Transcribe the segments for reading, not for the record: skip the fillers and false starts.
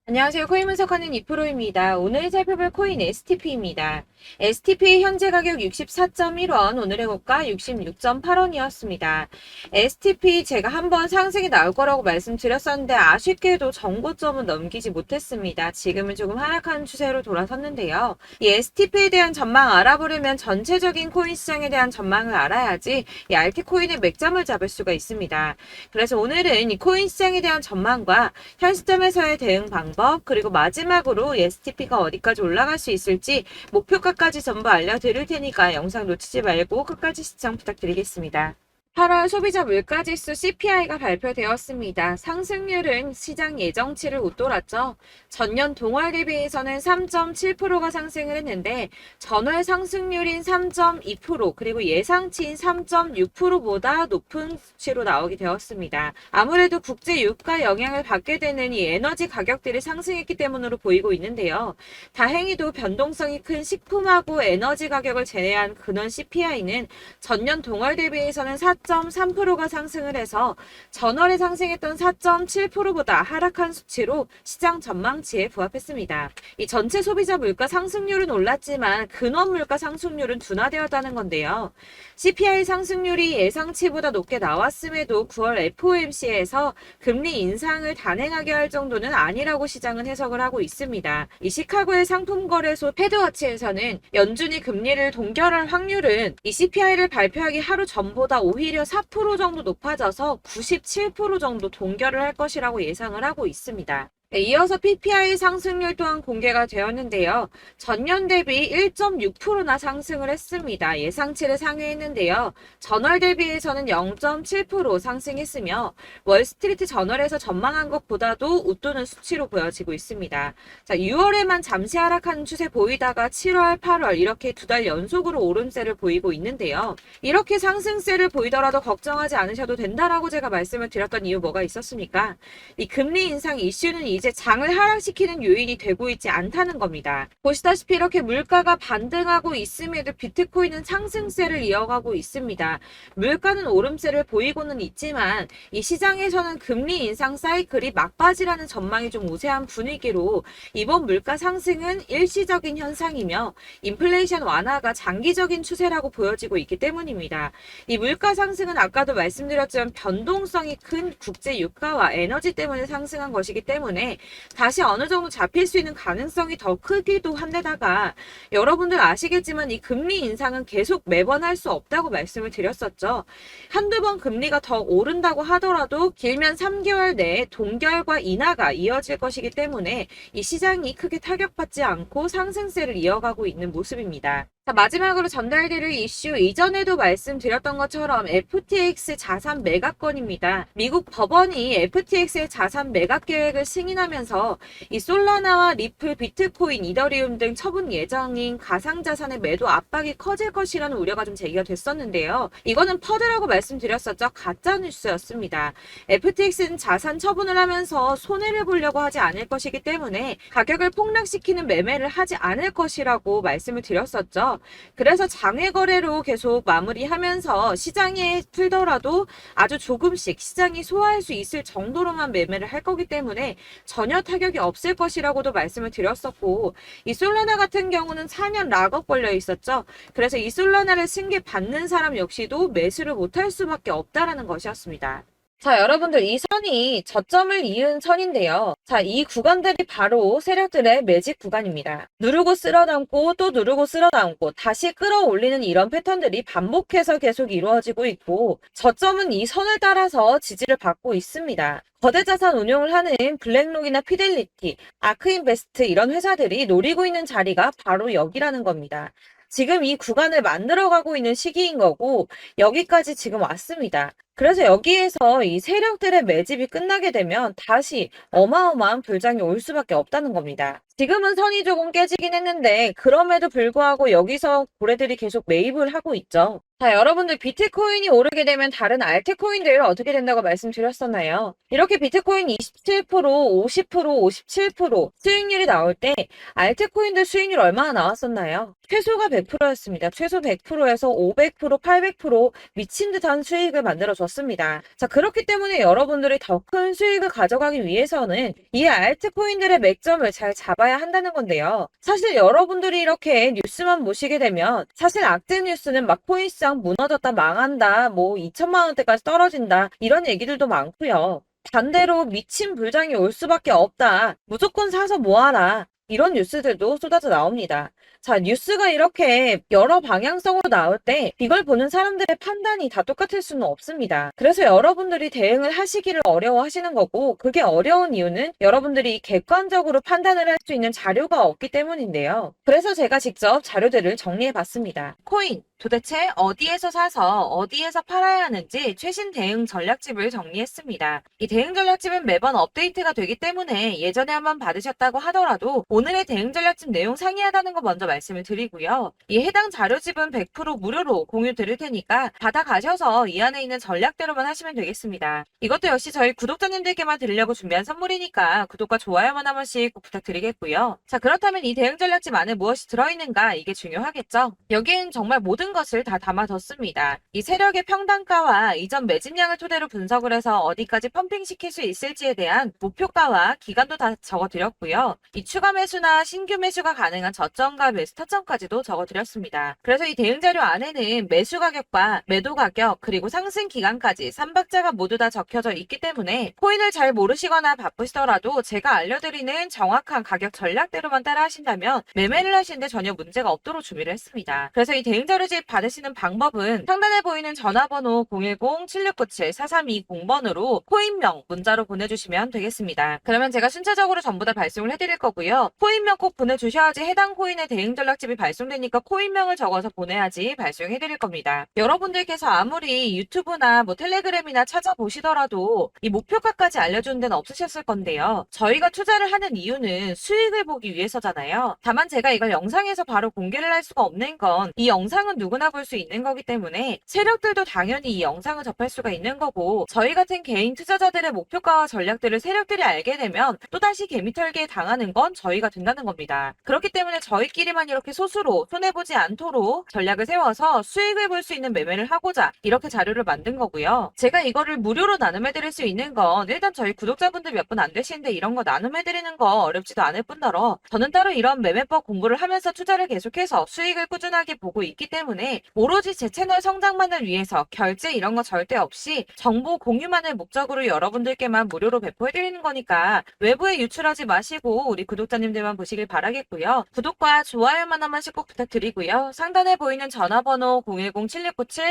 안녕하세요. 코인 분석하는 이프로입니다. 오늘 살펴볼 코인 STP입니다. STP 현재 가격 64.1원, 오늘의 고가 66.8원이었습니다. STP 제가 한번 상승이 나올 거라고 말씀드렸었는데 아쉽게도 정고점은 넘기지 못했습니다. 지금은 조금 하락하는 추세로 돌아섰는데요. 이 STP에 대한 전망 알아보려면 전체적인 코인 시장에 대한 전망을 알아야지 이 알트코인의 맥점을 잡을 수가 있습니다. 그래서 오늘은 이 코인 시장에 대한 전망과 현 시점에서의 대응 방법, 그리고 마지막으로 STP가 어디까지 올라갈 수 있을지 목표가까지 전부 알려드릴 테니까 영상 놓치지 말고 끝까지 시청 부탁드리겠습니다. 8월 소비자 물가지수 CPI가 발표되었습니다. 상승률은 시장 예정치를 웃돌았죠. 전년 동월 대비해서는 3.7%가 상승을 했는데 전월 상승률인 3.2% 그리고 예상치인 3.6%보다 높은 수치로 나오게 되었습니다. 아무래도 국제 유가 영향을 받게 되는 이 에너지 가격들이 상승했기 때문으로 보이고 있는데요. 다행히도 변동성이 큰 식품하고 에너지 가격을 제외한 근원 CPI는 전년 동월 대비해서는 4.3%가 상승을 해서 전월에 상승했던 4.7%보다 하락한 수치로 시장 전망치에 부합했습니다. 이 전체 소비자 물가 상승률은 올랐지만 근원 물가 상승률은 둔화되었다는 건데요. CPI 상승률이 예상치보다 높게 나왔음에도 9월 FOMC에서 금리 인상을 단행하게 할 정도는 아니라고 시장은 해석을 하고 있습니다. 이 시카고의 상품거래소 패드워치에서는 연준이 금리를 동결할 확률은 이 CPI를 발표하기 하루 전보다 오히려 4% 정도 높아져서 97% 정도 동결을 할 것이라고 예상을 하고 있습니다. 네, 이어서 PPI 상승률 또한 공개가 되었는데요. 전년 대비 1.6%나 상승을 했습니다. 예상치를 상회했는데요. 전월 대비해서는 0.7% 상승했으며 월스트리트 저널에서 전망한 것보다도 웃도는 수치로 보여지고 있습니다. 자, 6월에만 잠시 하락하는 추세 보이다가 7월, 8월 이렇게 두 달 연속으로 오름세를 보이고 있는데요. 이렇게 상승세를 보이더라도 걱정하지 않으셔도 된다라고 제가 말씀을 드렸던 이유 뭐가 있었습니까? 이 금리 인상 이슈는 이제 장을 하락시키는 요인이 되고 있지 않다는 겁니다. 보시다시피 이렇게 물가가 반등하고 있음에도 비트코인은 상승세를 이어가고 있습니다. 물가는 오름세를 보이고는 있지만 이 시장에서는 금리 인상 사이클이 막바지라는 전망이 좀 우세한 분위기로 이번 물가 상승은 일시적인 현상이며 인플레이션 완화가 장기적인 추세라고 보여지고 있기 때문입니다. 이 물가 상승은 아까도 말씀드렸지만 변동성이 큰 국제 유가와 에너지 때문에 상승한 것이기 때문에 다시 어느 정도 잡힐 수 있는 가능성이 더 크기도 한데다가 여러분들 아시겠지만 이 금리 인상은 계속 매번 할 수 없다고 말씀을 드렸었죠. 한두 번 금리가 더 오른다고 하더라도 길면 3개월 내에 동결과 인하가 이어질 것이기 때문에 이 시장이 크게 타격받지 않고 상승세를 이어가고 있는 모습입니다. 자, 마지막으로 전달드릴 이슈 이전에도 말씀드렸던 것처럼 FTX 자산 매각건입니다. 미국 법원이 FTX의 자산 매각 계획을 승인하면서 이 솔라나와 리플, 비트코인, 이더리움 등 처분 예정인 가상자산의 매도 압박이 커질 것이라는 우려가 좀 제기가 됐었는데요. 이거는 퍼드라고 말씀드렸었죠. 가짜뉴스였습니다. FTX는 자산 처분을 하면서 손해를 보려고 하지 않을 것이기 때문에 가격을 폭락시키는 매매를 하지 않을 것이라고 말씀을 드렸었죠. 그래서 장외 거래로 계속 마무리하면서 시장에 풀더라도 아주 조금씩 시장이 소화할 수 있을 정도로만 매매를 할 거기 때문에 전혀 타격이 없을 것이라고도 말씀을 드렸었고, 이 솔라나 같은 경우는 4년 락업 걸려 있었죠. 그래서 이 솔라나를 승계 받는 사람 역시도 매수를 못할 수밖에 없다라는 것이었습니다. 자, 여러분들 이 선이 저점을 이은 선인데요. 자, 이 구간들이 바로 세력들의 매직 구간입니다. 누르고 쓸어담고 또 누르고 쓸어담고 다시 끌어올리는 이런 패턴들이 반복해서 계속 이루어지고 있고 저점은 이 선을 따라서 지지를 받고 있습니다. 거대 자산 운용을 하는 블랙록이나 피델리티, 아크인베스트 이런 회사들이 노리고 있는 자리가 바로 여기라는 겁니다. 지금 이 구간을 만들어가고 있는 시기인 거고 여기까지 지금 왔습니다. 그래서 여기에서 이 세력들의 매집이 끝나게 되면 다시 어마어마한 불장이 올 수밖에 없다는 겁니다. 지금은 선이 조금 깨지긴 했는데 그럼에도 불구하고 여기서 고래들이 계속 매입을 하고 있죠. 자, 여러분들 비트코인이 오르게 되면 다른 알트코인들 어떻게 된다고 말씀드렸었나요? 이렇게 비트코인 27%, 50%, 57% 수익률이 나올 때 알트코인들 수익률 얼마나 나왔었나요? 최소가 100%였습니다. 최소 100%에서 500%, 800% 미친 듯한 수익을 만들어 줬습니다. 자, 그렇기 때문에 여러분들이 더 큰 수익을 가져가기 위해서는 이 알트코인들의 맥점을 잘 잡아야 한다는 건데요. 사실 여러분들이 이렇게 뉴스만 보시게 되면 사실 악재 뉴스는 막 코인시장 무너졌다, 망한다, 뭐 2천만 원대까지 떨어진다 이런 얘기들도 많고요. 반대로 미친 불장이 올 수밖에 없다. 무조건 사서 모아라. 이런 뉴스들도 쏟아져 나옵니다. 자, 뉴스가 이렇게 여러 방향성으로 나올 때 이걸 보는 사람들의 판단이 다 똑같을 수는 없습니다. 그래서 여러분들이 대응을 하시기를 어려워하시는 거고, 그게 어려운 이유는 여러분들이 객관적으로 판단을 할 수 있는 자료가 없기 때문인데요. 그래서 제가 직접 자료들을 정리해 봤습니다. 코인, 도대체 어디에서 사서 어디에서 팔아야 하는지 최신 대응 전략집을 정리했습니다. 이 대응 전략집은 매번 업데이트가 되기 때문에 예전에 한번 받으셨다고 하더라도 오늘의 대응 전략집 내용 상이하다는 거 먼저 말씀을 드리고요. 이 해당 자료집은 100% 무료로 공유 드릴 테니까 받아가셔서 이 안에 있는 전략대로만 하시면 되겠습니다. 이것도 역시 저희 구독자님들께만 드리려고 준비한 선물이니까 구독과 좋아요만 한 번씩 꼭 부탁드리겠고요. 자, 그렇다면 이 대응 전략집 안에 무엇이 들어있는가, 이게 중요하겠죠? 여기엔 정말 모든 것을 다 담아뒀습니다. 이 세력의 평단가와 이전 매집량을 토대로 분석을 해서 어디까지 펌핑시킬 수 있을지에 대한 목표가와 기간도 다 적어드렸고요. 이 추가 매수나 신규 매수가 가능한 저점과 매수 타점까지도 적어드렸습니다. 그래서 이 대응 자료 안에는 매수 가격과 매도 가격 그리고 상승 기간까지 3박자가 모두 다 적혀져 있기 때문에 코인을 잘 모르시거나 바쁘시더라도 제가 알려드리는 정확한 가격 전략대로만 따라 하신다면 매매를 하시는데 전혀 문제가 없도록 준비를 했습니다. 그래서 이 대응 자료집 받으시는 방법은 상단에 보이는 전화번호 010-7697-4320번으로 코인명 문자로 보내주시면 되겠습니다. 그러면 제가 순차적으로 전부 다 발송을 해드릴 거고요. 코인명 꼭 보내주셔야지 해당 코인의 대응 전략집이 발송되니까 코인명을 적어서 보내야지 발송해드릴 겁니다. 여러분들께서 아무리 유튜브나 뭐 텔레그램이나 찾아보시더라도 이 목표가까지 알려주는 데는 없으셨을 건데요. 저희가 투자를 하는 이유는 수익을 보기 위해서잖아요. 다만 제가 이걸 영상에서 바로 공개를 할 수가 없는 건 이 영상은 누구나 볼 수 있는 거기 때문에 세력들도 당연히 이 영상을 접할 수가 있는 거고, 저희 같은 개인 투자자들의 목표가와 전략들을 세력들이 알게 되면 또다시 개미털기에 당하는 건 저희가 된다는 겁니다. 그렇기 때문에 저희끼리만 이렇게 소수로 손해보지 않도록 전략을 세워서 수익을 볼 수 있는 매매를 하고자 이렇게 자료를 만든 거고요. 제가 이거를 무료로 나눔해드릴 수 있는 건 일단 저희 구독자분들 몇 분 안 되시는데 이런 거 나눔해드리는 거 어렵지도 않을 뿐더러 저는 따로 이런 매매법 공부를 하면서 투자를 계속해서 수익을 꾸준하게 보고 있기 때문에 오로지 제 채널 성장만을 위해서 결제 이런 거 절대 없이 정보 공유만을 목적으로 여러분들께만 무료로 배포해드리는 거니까 외부에 유출하지 마시고 우리 구독자님들만 보시길 바라겠고요. 구독과 좋아요만 한 번씩 꼭 부탁드리고요. 상단에 보이는 전화번호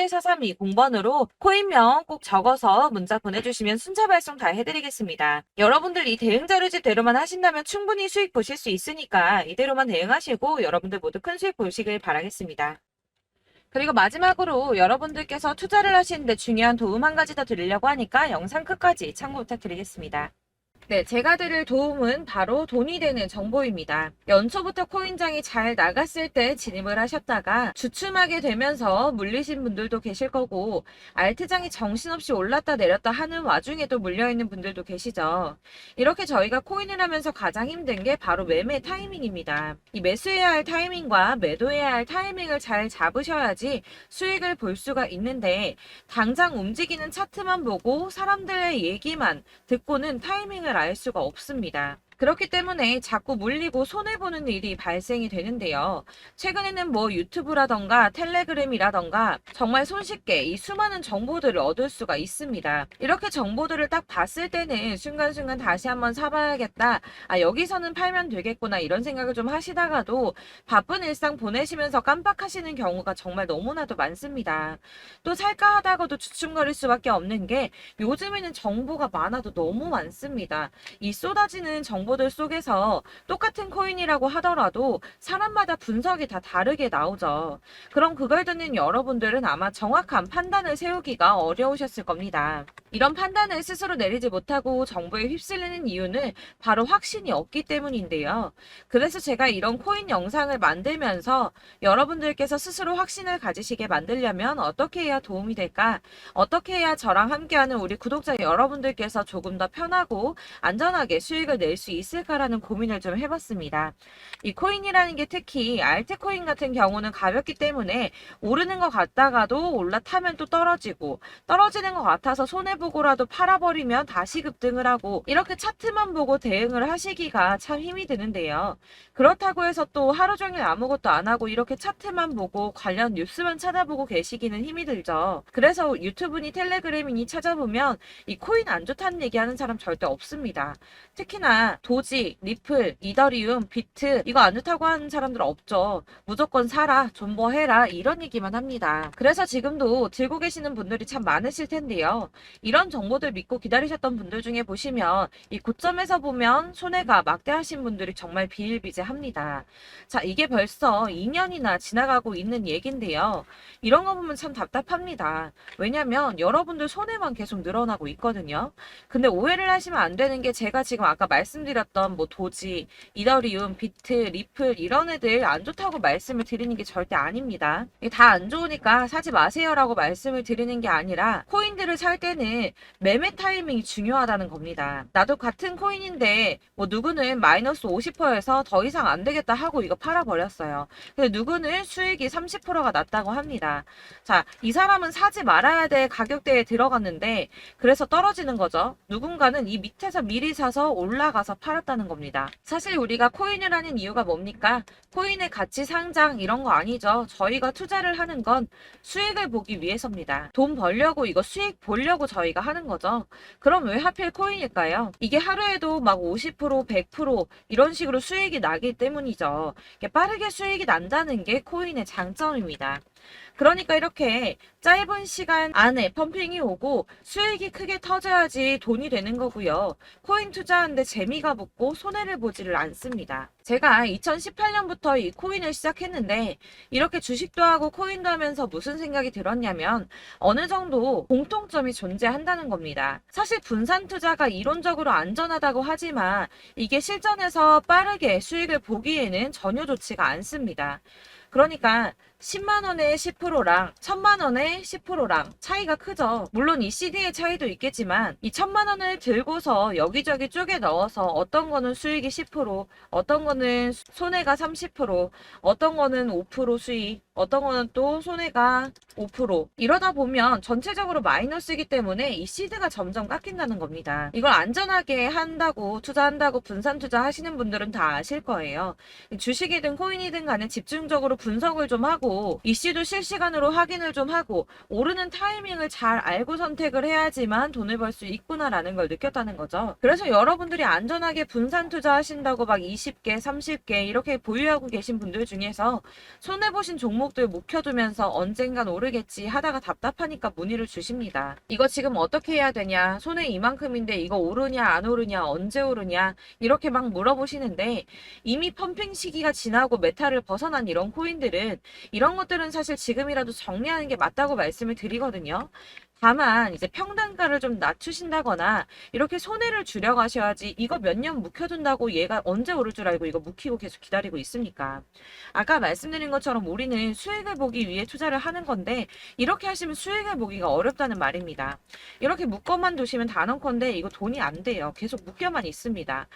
010-7697-4320번으로 코인명 꼭 적어서 문자 보내주시면 순차 발송 다 해드리겠습니다. 여러분들 이 대응 자료집대로만 하신다면 충분히 수익 보실 수 있으니까 이대로만 대응하시고 여러분들 모두 큰 수익 보시길 바라겠습니다. 그리고 마지막으로 여러분들께서 투자를 하시는데 중요한 도움 한 가지 더 드리려고 하니까 영상 끝까지 참고 부탁드리겠습니다. 네, 제가 드릴 도움은 바로 돈이 되는 정보입니다. 연초부터 코인장이 잘 나갔을 때 진입을 하셨다가 주춤하게 되면서 물리신 분들도 계실 거고, 알트장이 정신없이 올랐다 내렸다 하는 와중에도 물려있는 분들도 계시죠. 이렇게 저희가 코인을 하면서 가장 힘든 게 바로 매매 타이밍입니다. 이 매수해야 할 타이밍과 매도해야 할 타이밍을 잘 잡으셔야지 수익을 볼 수가 있는데, 당장 움직이는 차트만 보고 사람들의 얘기만 듣고는 타이밍을 알 수가 없습니다. 그렇기 때문에 자꾸 물리고 손해보는 일이 발생이 되는데요. 최근에는 뭐 유튜브라던가 텔레그램이라던가 정말 손쉽게 이 수많은 정보들을 얻을 수가 있습니다. 이렇게 정보들을 딱 봤을 때는 순간순간 다시 한번 사봐야겠다. 아, 여기서는 팔면 되겠구나 이런 생각을 좀 하시다가도 바쁜 일상 보내시면서 깜빡하시는 경우가 정말 너무나도 많습니다. 또 살까 하다가도 주춤거릴 수밖에 없는 게 요즘에는 정보가 많아도 너무 많습니다. 이 쏟아지는 정보들 속에서 똑같은 코인이라고 하더라도 사람마다 분석이 다 다르게 나오죠. 그럼 그걸 듣는 여러분들은 아마 정확한 판단을 세우기가 어려우셨을 겁니다. 이런 판단을 스스로 내리지 못하고 정보에 휩쓸리는 이유는 바로 확신이 없기 때문인데요. 그래서 제가 이런 코인 영상을 만들면서 여러분들께서 스스로 확신을 가지시게 만들려면 어떻게 해야 도움이 될까? 어떻게 해야 저랑 함께하는 우리 구독자 여러분들께서 조금 더 편하고 안전하게 수익을 낼 수 있을까라는 고민을 좀 해봤습니다. 이 코인이라는 게 특히 알트코인 같은 경우는 가볍기 때문에 오르는 것 같다가도 올라타면 또 떨어지고 떨어지는 것 같아서 손해보고라도 팔아버리면 다시 급등을 하고 이렇게 차트만 보고 대응을 하시기가 참 힘이 드는데요. 그렇다고 해서 또 하루 종일 아무것도 안 하고 이렇게 차트만 보고 관련 뉴스만 찾아보고 계시기는 힘이 들죠. 그래서 유튜브니 텔레그램이니 찾아보면 이 코인 안 좋다는 얘기하는 사람 절대 없습니다. 특히나 도지, 리플, 이더리움, 비트 이거 안 좋다고 하는 사람들 없죠. 무조건 사라, 존버해라 이런 얘기만 합니다. 그래서 지금도 들고 계시는 분들이 참 많으실 텐데요. 이런 정보들 믿고 기다리셨던 분들 중에 보시면 이 고점에서 보면 손해가 막대하신 분들이 정말 비일비재합니다. 자, 이게 벌써 2년이나 지나가고 있는 얘긴데요. 이런 거 보면 참 답답합니다. 왜냐면 여러분들 손해만 계속 늘어나고 있거든요. 근데 오해를 하시면 안 되는 게 제가 지금 아까 말씀드렸던 뭐 도지, 이더리움, 비트, 리플 이런 애들 안 좋다고 말씀을 드리는 게 절대 아닙니다. 이게 다 안 좋으니까 사지 마세요라고 말씀을 드리는 게 아니라 코인들을 살 때는 매매 타이밍이 중요하다는 겁니다. 나도 같은 코인인데 뭐 누구는 마이너스 50%에서 더 이상 안 되겠다 하고 이거 팔아버렸어요. 근데 누구는 수익이 30%가 났다고 합니다. 자, 이 사람은 사지 말아야 될 가격대에 들어갔는데 그래서 떨어지는 거죠. 누군가는 이 밑에서 미리 사서 올라가서 팔았다는 겁니다. 사실 우리가 코인을 하는 이유가 뭡니까? 코인의 가치 상장 이런 거 아니죠. 저희가 투자를 하는 건 수익을 보기 위해서입니다. 돈 벌려고 이거 수익 보려고 저희가 하는 거죠. 그럼 왜 하필 코인일까요? 이게 하루에도 막 50%, 100% 이런 식으로 수익이 나기 때문이죠. 빠르게 수익이 난다는 게 코인의 장점입니다. 그러니까 이렇게 짧은 시간 안에 펌핑이 오고 수익이 크게 터져야지 돈이 되는 거고요. 코인 투자하는데 재미가 붙고 손해를 보지를 않습니다. 제가 2018년부터 이 코인을 시작했는데 이렇게 주식도 하고 코인도 하면서 무슨 생각이 들었냐면 어느 정도 공통점이 존재한다는 겁니다. 사실 분산 투자가 이론적으로 안전하다고 하지만 이게 실전에서 빠르게 수익을 보기에는 전혀 좋지가 않습니다. 그러니까 10만 원에 10%랑 1000만 원에 10%랑 차이가 크죠. 물론 이 CD의 차이도 있겠지만 이 1000만 원을 들고서 여기저기 쪼개 넣어서 어떤 거는 수익이 10%, 어떤 거는 손해가 30%, 어떤 거는 5% 수익, 어떤 거는 또 손해가 5% 이러다 보면 전체적으로 마이너스이기 때문에 이 시드가 점점 깎인다는 겁니다. 이걸 안전하게 한다고 투자한다고 분산 투자 하시는 분들은 다 아실 거예요. 주식이든 코인이든 간에 집중적으로 분석을 좀 하고 이슈도 실시간으로 확인을 좀 하고 오르는 타이밍을 잘 알고 선택을 해야지만 돈을 벌 수 있구나라는 걸 느꼈다는 거죠. 그래서 여러분들이 안전하게 분산 투자하신다고 막 20개, 30개 이렇게 보유하고 계신 분들 중에서 손해보신 종목들 묵혀두면서 언젠간 오르겠지 하다가 답답하니까 문의를 주십니다. 이거 지금 어떻게 해야 되냐? 손해 이만큼인데 이거 오르냐 안 오르냐 언제 오르냐 이렇게 막 물어보시는데 이미 펌핑 시기가 지나고 메타를 벗어난 이런 코인들은 이런 것들은 사실 지금이라도 정리하는 게 맞다고 말씀을 드리거든요. 다만 이제 평단가를 좀 낮추신다거나 이렇게 손해를 줄여가셔야지 이거 몇 년 묵혀둔다고 얘가 언제 오를 줄 알고 이거 묵히고 계속 기다리고 있습니까? 아까 말씀드린 것처럼 우리는 수익을 보기 위해 투자를 하는 건데 이렇게 하시면 수익을 보기가 어렵다는 말입니다. 이렇게 묶어만 두시면 단언컨대 이거 돈이 안 돼요. 계속 묶여만 있습니다.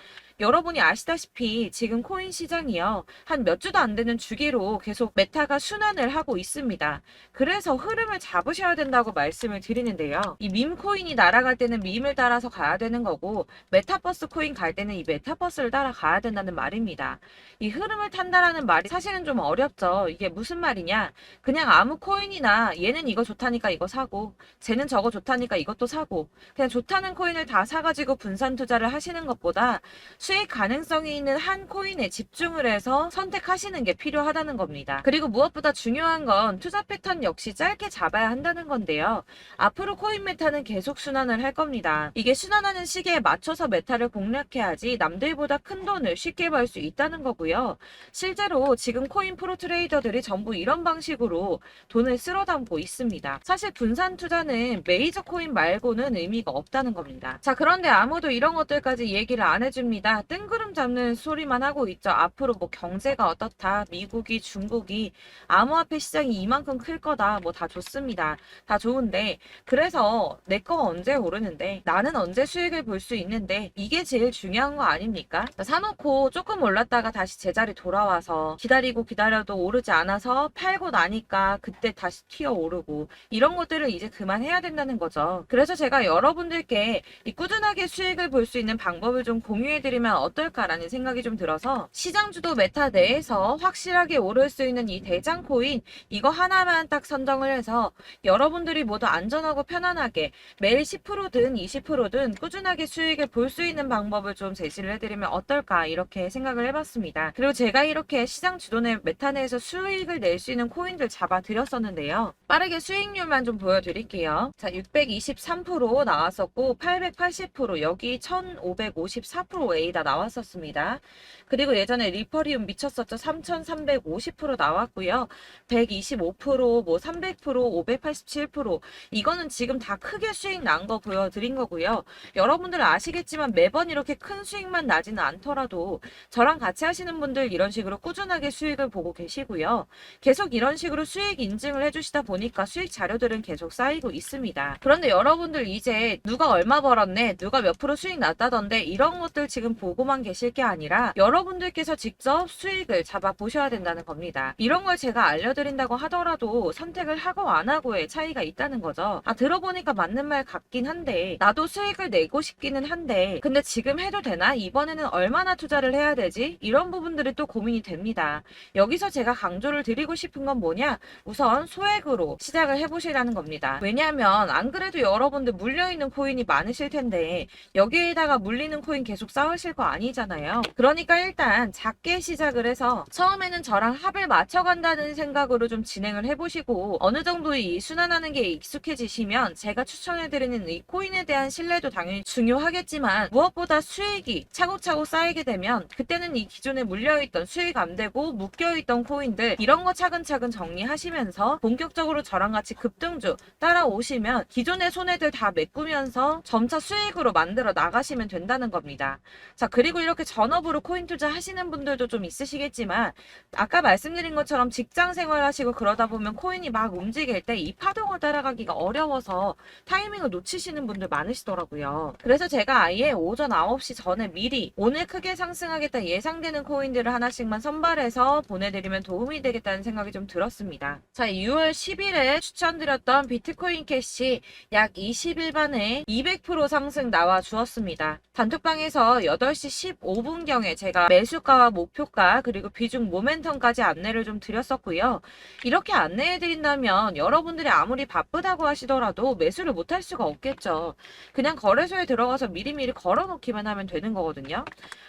여러분이 아시다시피 지금 코인 시장이요. 한 몇 주도 안 되는 주기로 계속 메타가 순환을 하고 있습니다. 그래서 흐름을 잡으셔야 된다고 말씀을 드리는데요. 이 밈 코인이 날아갈 때는 밈을 따라서 가야 되는 거고 메타버스 코인 갈 때는 이 메타버스를 따라가야 된다는 말입니다. 이 흐름을 탄다라는 말이 사실은 좀 어렵죠. 이게 무슨 말이냐? 그냥 아무 코인이나 얘는 이거 좋다니까 이거 사고 쟤는 저거 좋다니까 이것도 사고 그냥 좋다는 코인을 다 사가지고 분산 투자를 하시는 것보다 수익 가능성이 있는 한 코인에 집중을 해서 선택하시는 게 필요하다는 겁니다. 그리고 무엇보다 중요한 건 투자 패턴 역시 짧게 잡아야 한다는 건데요. 앞으로 코인 메타는 계속 순환을 할 겁니다. 이게 순환하는 시기에 맞춰서 메타를 공략해야지 남들보다 큰 돈을 쉽게 벌 수 있다는 거고요. 실제로 지금 코인 프로 트레이더들이 전부 이런 방식으로 돈을 쓸어 담고 있습니다. 사실 분산 투자는 메이저 코인 말고는 의미가 없다는 겁니다. 자, 그런데 아무도 이런 것들까지 얘기를 안 해줍니다. 뜬구름 잡는 소리만 하고 있죠. 앞으로 뭐 경제가 어떻다, 미국이, 중국이, 암호화폐 시장이 이만큼 클 거다, 뭐 다 좋습니다. 다 좋은데, 그래서 내 거 언제 오르는데, 나는 언제 수익을 볼 수 있는데, 이게 제일 중요한 거 아닙니까? 사놓고 조금 올랐다가 다시 제자리 돌아와서 기다리고 기다려도 오르지 않아서 팔고 나니까 그때 다시 튀어 오르고, 이런 것들을 이제 그만해야 된다는 거죠. 그래서 제가 여러분들께 이 꾸준하게 수익을 볼 수 있는 방법을 좀 공유해드리면 어떨까라는 생각이 좀 들어서, 시장주도 메타 내에서 확실하게 오를 수 있는 이 대장 코인, 이거 하나만 딱 선정을 해서 여러분들이 모두 안전하고 편안하게 매일 10%든 20%든 꾸준하게 수익을 볼 수 있는 방법을 좀 제시를 해드리면 어떨까, 이렇게 생각을 해봤습니다. 그리고 제가 이렇게 시장 주도내 메타 내에서 수익을 낼 수 있는 코인들 잡아드렸었는데요. 빠르게 수익률만 좀 보여드릴게요. 자, 623% 나왔었고 880%, 여기 1554%A다 나왔었습니다. 그리고 예전에 리퍼리움 미쳤었죠. 3350% 나왔고요. 125%, 뭐 300%, 587%, 이거는 지금 다 크게 수익 난 거 보여드린 거고요. 여러분들 아시겠지만 매번 이렇게 큰 수익만 나지는 않더라도 저랑 같이 하시는 분들 이런 식으로 꾸준하게 수익을 보고 계시고요. 계속 이런 식으로 수익 인증을 해주시다 보니까 수익 자료들은 계속 쌓이고 있습니다. 그런데 여러분들 이제 누가 얼마 벌었네, 누가 몇 프로 수익 났다던데, 이런 것들 지금 보고만 계실 게 아니라 여러분들께서 직접 수익을 잡아 보셔야 된다는 겁니다. 이런 걸 제가 알려드린다고 하더라도 선택을 하고 안 하고의 차이가 있다는 거죠. 아, 들어보니까 맞는 말 같긴 한데, 나도 수익을 내고 싶기는 한데 근데 지금 해도 되나? 이번에는 얼마나 투자를 해야 되지? 이런 부분들이 또 고민이 됩니다. 여기서 제가 강조를 드리고 싶은 건 뭐냐? 우선 소액으로 시작을 해보시라는 겁니다. 왜냐하면 안 그래도 여러분들 물려있는 코인이 많으실 텐데 여기에다가 물리는 코인 계속 쌓으실 거 아니잖아요. 그러니까 일단 작게 시작을 해서 처음에는 저랑 합을 맞춰간다는 생각으로 좀 진행을 해보시고, 어느 정도 이 순환하는 게 익숙해지시면 제가 추천해드리는 이 코인에 대한 신뢰도 당연히 중요하겠지만, 무엇보다 수익이 차곡차곡 쌓이게 되면 그때는 이 기존에 물려있던 수익 안 되고 묶여있던 코인들, 이런 거 차근차근 정리하시면서 본격적으로 저랑 같이 급등주 따라오시면 기존의 손해들 다 메꾸면서 점차 수익으로 만들어 나가시면 된다는 겁니다. 자, 그리고 이렇게 전업으로 코인 투자 하시는 분들도 좀 있으시겠지만, 아까 말씀드린 것처럼 직장 생활 하시고 그러다 보면 코인이 막 움직일 때 이 파동을 따라가기가 어려워서 타이밍을 놓치시는 분들 많으시더라고요. 그래서 제가 아예 오전 9시 전에 미리 오늘 크게 상승하겠다 예상되는 코인들을 하나씩만 선발해서 보내드리면 도움이 되겠다는 생각이 좀 들었습니다. 자, 6월 10일에 추천드렸던 비트코인 캐시 약 20일 만에 200% 상승 나와 주었습니다. 단톡방에서 8시 15분경에 제가 매수가와 목표가 그리고 비중 모멘텀까지 안내를 좀 드렸었고요. 이렇게 안내해드린다면 여러분들이 아무리 바쁘다고 하시더라도 매수를 못할 수가 없겠죠. 그냥 거래소에 들어가서 미리미리 걸어놓기만 하면 되는 거거든요.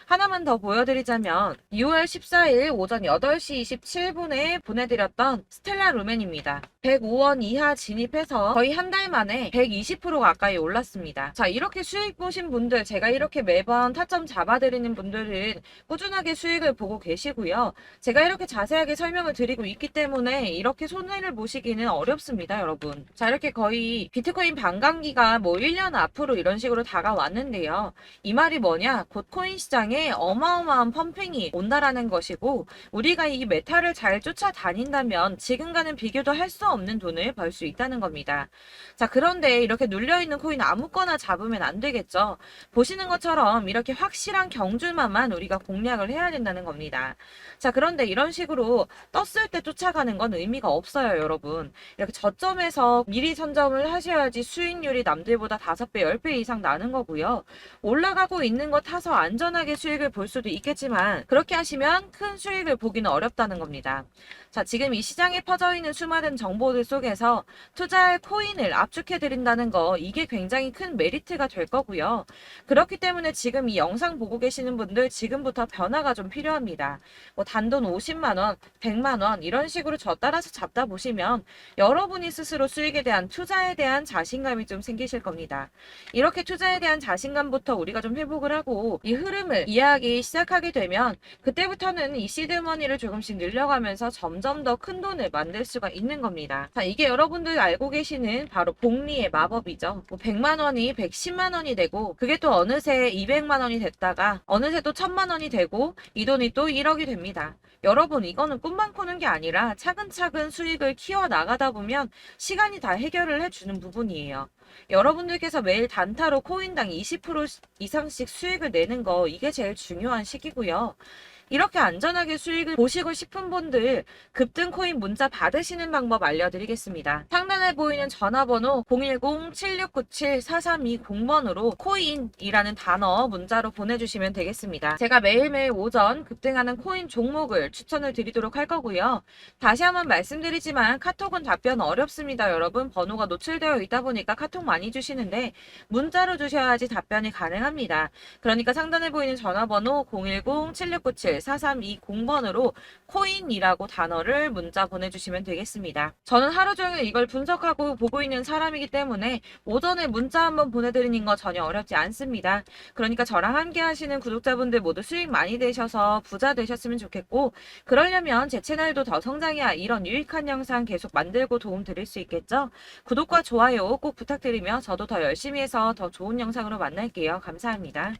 하나만 더 보여드리자면 6월 14일 오전 8시 27분에 보내드렸던 스텔라 루멘입니다. 105원 이하 진입해서 거의 한 달 만에 120% 가까이 올랐습니다. 자, 이렇게 수익 보신 분들, 제가 이렇게 매번 타점 잡아드리는 분들은 꾸준하게 수익을 보고 계시고요. 제가 이렇게 자세하게 설명을 드리고 있기 때문에 이렇게 손해를 보시기는 어렵습니다, 여러분. 자, 이렇게 거의 비트코인 반감기가 뭐 1년 앞으로 이런 식으로 다가왔는데요. 이 말이 뭐냐? 곧 코인 시장에 어마어마한 펌핑이 온다라는 것이고, 우리가 이 메타를 잘 쫓아다닌다면 지금과는 비교도 할 수 없는 돈을 벌 수 있다는 겁니다. 자, 그런데 이렇게 눌려있는 코인 아무거나 잡으면 안 되겠죠. 보시는 것처럼 이렇게 확실한 경주만만 우리가 공략을 해야 된다는 겁니다. 자, 그런데 이런 식으로 떴을 때 쫓아가는 건 의미가 없어요, 여러분. 이렇게 저점에서 미리 선점을 하셔야지 수익률이 남들보다 5배, 10배 이상 나는 거고요. 올라가고 있는 거 타서 안전하게 수익을 볼 수도 있겠지만 그렇게 하시면 큰 수익을 보기는 어렵다는 겁니다. 자, 지금 이 시장에 퍼져 있는 수많은 정보들 속에서 투자할 코인을 압축해 드린다는 거, 이게 굉장히 큰 메리트가 될 거고요. 그렇기 때문에 지금 이 영상 보고 계시는 분들 지금부터 변화가 좀 필요합니다. 뭐 단돈 50만 원, 100만 원 이런 식으로 저 따라서 잡다 보시면 여러분이 스스로 수익에 대한 투자에 대한 자신감이 좀 생기실 겁니다. 이렇게 투자에 대한 자신감부터 우리가 좀 회복을 하고 이 흐름을 이해하기 시작하게 되면 그때부터는 이 시드머니를 조금씩 늘려가면서 점점 더 큰 돈을 만들 수가 있는 겁니다. 자, 이게 여러분들 알고 계시는 바로 복리의 마법이죠. 뭐 100만 원이 110만 원이 되고 그게 또 어느새 200만 원이 됐다가 어느새 또 1000만 원이 되고 이 돈이 또 1억이 됩니다. 여러분, 이거는 꿈만 꾸는 게 아니라 차근차근 수익을 키워 나가다 보면 시간이 다 해결을 해주는 부분이에요. 여러분들께서 매일 단타로 코인당 20% 이상씩 수익을 내는 거, 이게 제일 중요한 시기고요. 이렇게 안전하게 수익을 보시고 싶은 분들 급등 코인 문자 받으시는 방법 알려드리겠습니다. 상단에 보이는 전화번호 010-7697-4320번으로 코인이라는 단어 문자로 보내주시면 되겠습니다. 제가 매일매일 오전 급등하는 코인 종목을 추천을 드리도록 할 거고요. 다시 한번 말씀드리지만 카톡은 답변 어렵습니다. 여러분, 번호가 노출되어 있다 보니까 카톡 많이 주시는데 문자로 주셔야지 답변이 가능합니다. 그러니까 상단에 보이는 전화번호 010-7697-4320번으로 코인이라고 단어를 문자 보내주시면 되겠습니다. 저는 하루 종일 이걸 분석하고 보고 있는 사람이기 때문에 오전에 문자 한번 보내드리는 거 전혀 어렵지 않습니다. 그러니까 저랑 함께 하시는 구독자분들 모두 수익 많이 되셔서 부자 되셨으면 좋겠고, 그러려면 제 채널도 더 성장해야 이런 유익한 영상 계속 만들고 도움 드릴 수 있겠죠? 구독과 좋아요 꼭 부탁드리며 저도 더 열심히 해서 더 좋은 영상으로 만날게요. 감사합니다.